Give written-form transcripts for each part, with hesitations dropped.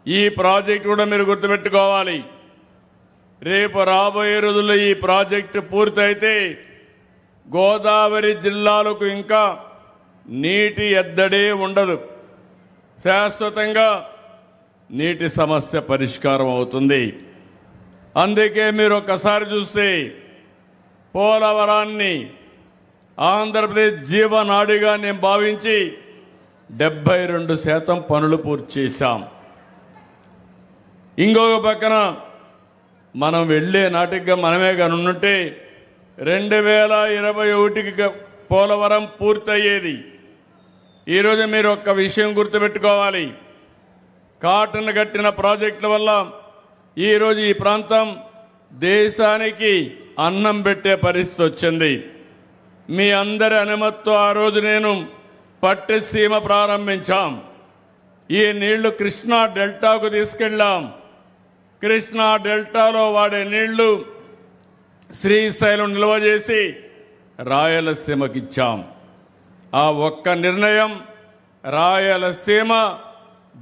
ఈ ప్రాజెక్టు కూడా మీరు గుర్తుపెట్టుకోవాలి. రేపు రాబోయే రోజుల్లో ఈ ప్రాజెక్టు పూర్తయితే గోదావరి జిల్లాలకు ఇంకా నీటి ఎద్దడే ఉండదు. శాశ్వతంగా నీటి సమస్య పరిష్కారం అవుతుంది. అందుకే మీరు ఒక్కసారి చూస్తే పోలవరాన్ని ఆంధ్రప్రదేశ్ జీవనాడిగా నేను భావించి 72% పనులు పూర్తి చేశాం. ఇంకొక పక్కన మనం వెళ్లే నాటిగా మనమే కనుంటే 2021కి పోలవరం పూర్తయ్యేది. ఈరోజు మీరు ఒక్క విషయం గుర్తుపెట్టుకోవాలి. కాటన్ కట్టిన ప్రాజెక్టుల వల్ల ఈరోజు ఈ ప్రాంతం దేశానికి అన్నం పెట్టే పరిస్థితి వచ్చింది. మీ అందరి అనుమతితో ఆ రోజు నేను పట్టిసీమ ప్రారంభించాం. ఈ నీళ్లు కృష్ణా డెల్టాకు తీసుకెళ్లాం. కృష్ణా డెల్టాలో వాడే నీళ్లు శ్రీశైలం నిల్వ చేసి రాయలసీమకిచ్చాం. ఆ ఒక్క నిర్ణయం రాయలసీమ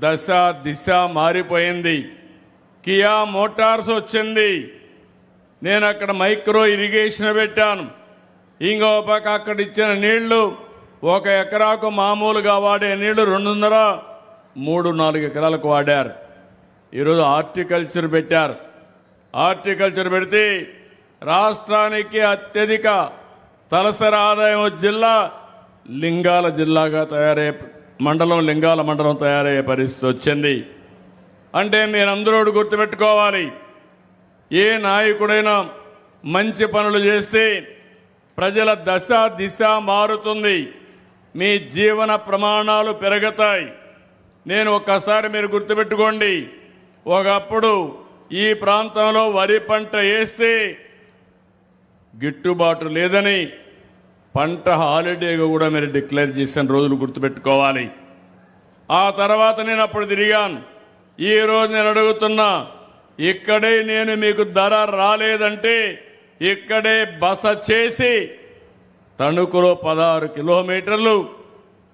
దశ దిశ మారిపోయింది. కియా మోటార్స్ వచ్చింది. నేను అక్కడ మైక్రో ఇరిగేషన్ పెట్టాను. ఇంకో పక్క అక్కడ ఇచ్చిన నీళ్లు 1 ఎకరాకు మామూలుగా వాడే నీళ్లు 2.5-3-4 ఎకరాలకు వాడారు. ఈరోజు హార్టికల్చర్ పెట్టారు. హార్టికల్చర్ పెడితే రాష్ట్రానికి అత్యధిక తలసరి ఆదాయం జిల్లా లింగాల జిల్లాగా తయారయ్యే మండలం, లింగాల మండలం తయారయ్యే పరిస్థితి వచ్చింది. అంటే మీరందరూ గుర్తుపెట్టుకోవాలి, ఏ నాయకుడైనా మంచి పనులు చేస్తే ప్రజల దశ దిశ మారుతుంది, మీ జీవన ప్రమాణాలు పెరుగుతాయి. నేను ఒక్కసారి మీరు గుర్తుపెట్టుకోండి, ఒకప్పుడు ఈ ప్రాంతంలో వరి పంట వేస్తే గిట్టుబాటు లేదని పంట హాలిడేగా కూడా మీరు డిక్లేర్ చేసిన రోజులు గుర్తుపెట్టుకోవాలి. ఆ తర్వాత నేను అప్పుడు తిరిగాను. ఈ రోజు నేను అడుగుతున్నా, ఇక్కడే నేను మీకు ధర రాలేదంటే ఇక్కడే బస చేసి తణుకులో 16 కిలోమీటర్లు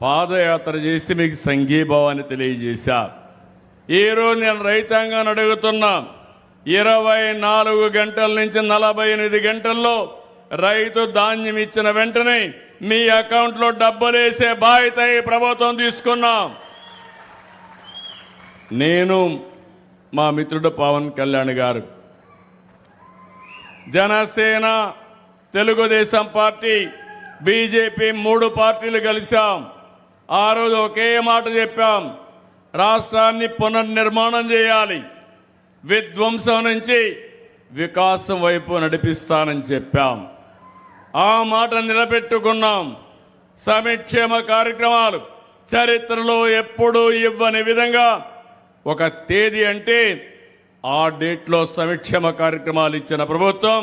పాదయాత్ర చేసి మీకు సంఘీభావాన్ని తెలియజేశా. ఈ రోజు నేను రైతాంగాన్ని అడుగుతున్నా, 24 గంటల నుంచి 48 గంటల్లో రైతు ధాన్యం ఇచ్చిన వెంటనే మీ అకౌంట్లో డబ్బులేసే బాధ్యత ఈ ప్రభుత్వం తీసుకున్నాం. నేను, మా మిత్రుడు పవన్ కళ్యాణ్ గారు, జనసేన, తెలుగుదేశం పార్టీ, బీజేపీ 3 పార్టీలు కలిశాం. ఆ రోజు ఒకే మాట చెప్పాం, రాష్ట్రాన్ని పునర్నిర్మాణం చేయాలి, విధ్వంసం నుంచి వికాసం వైపు నడిపిస్తానని చెప్పాం. ఆ మాట నిలబెట్టుకున్నాం. సంక్షేమ కార్యక్రమాలు చరిత్రలో ఎప్పుడూ ఇవ్వని విధంగా ఒక తేదీ అంటే ఆ డేట్లో సంక్షేమ కార్యక్రమాలు ఇచ్చిన ప్రభుత్వం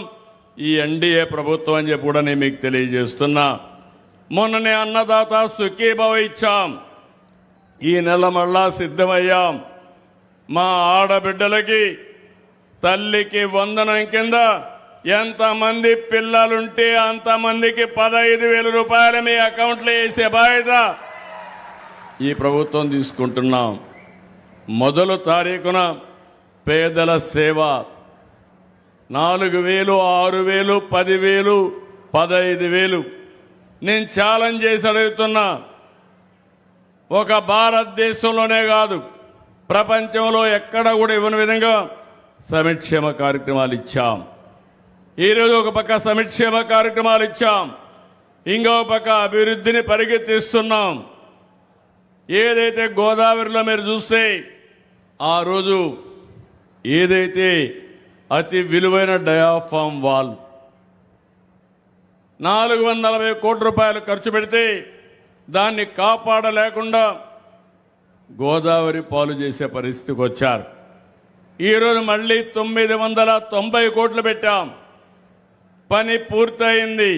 ఈ ఎన్డీఏ ప్రభుత్వం అని చెప్పి కూడా నేను మీకు తెలియజేస్తున్నా. మొన్ననే అన్నదాత సుఖీభవ ఇచ్చాం. ఈ నెల మళ్ళా సిద్ధమయ్యాం. మా ఆడబిడ్డలకి తల్లికి వందనం కింద ఎంతమంది పిల్లలుంటే అంతమందికి 15,000 రూపాయలు మీ అకౌంట్లో వేసే బాధ్యత ఈ ప్రభుత్వం తీసుకుంటున్నాం. మొదలు తారీఖున పేదల సేవ 4,000, 6,000, 10,000, 15,000 నేను ఛాలెంజ్ చేసి అడుగుతున్నా. ఒక భారతదేశంలోనే కాదు, ప్రపంచంలో ఎక్కడ కూడా ఇవ్వని విధంగా సంక్షేమ కార్యక్రమాలు ఇచ్చాం. ఈరోజు ఒక పక్క సంక్షేమ కార్యక్రమాలు ఇచ్చాం, ఇంకో పక్క అభివృద్ధిని పరిగెత్తిస్తున్నాం. ఏదైతే గోదావరిలో మీరు చూస్తే ఆ రోజు ఏదైతే అతి విలువైన డయాఫామ్ వాల్ 440 కోట్ల రూపాయలు ఖర్చు పెడితే దాన్ని కాపాడలేకుండా గోదావరి పాలు చేసే పరిస్థితికి వచ్చారు. ఈరోజు మళ్ళీ 990 కోట్లు పెట్టాం. పని పూర్తయింది.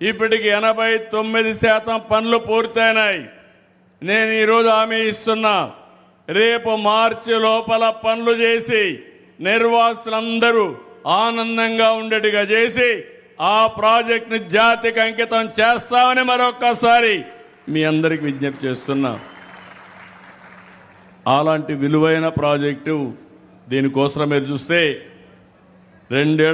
ఇప్పటికి 89% పనులు పూర్తయినాయి. నేను ఈరోజు హామీ ఇస్తున్నా, రేపు మార్చి లోపల పనులు చేసి నిర్వాసితులందరూ ఆనందంగా ఉండేట్టుగా చేసి ఆ ప్రాజెక్టును జాతికి అంకితం చేస్తామని మరొక్కసారి మీ అందరికి విజ్ఞప్తి చేస్తున్నా. అలాంటి విలువైన ప్రాజెక్టు దీనికోసం మీరు చూస్తే 2 ఏళ్ల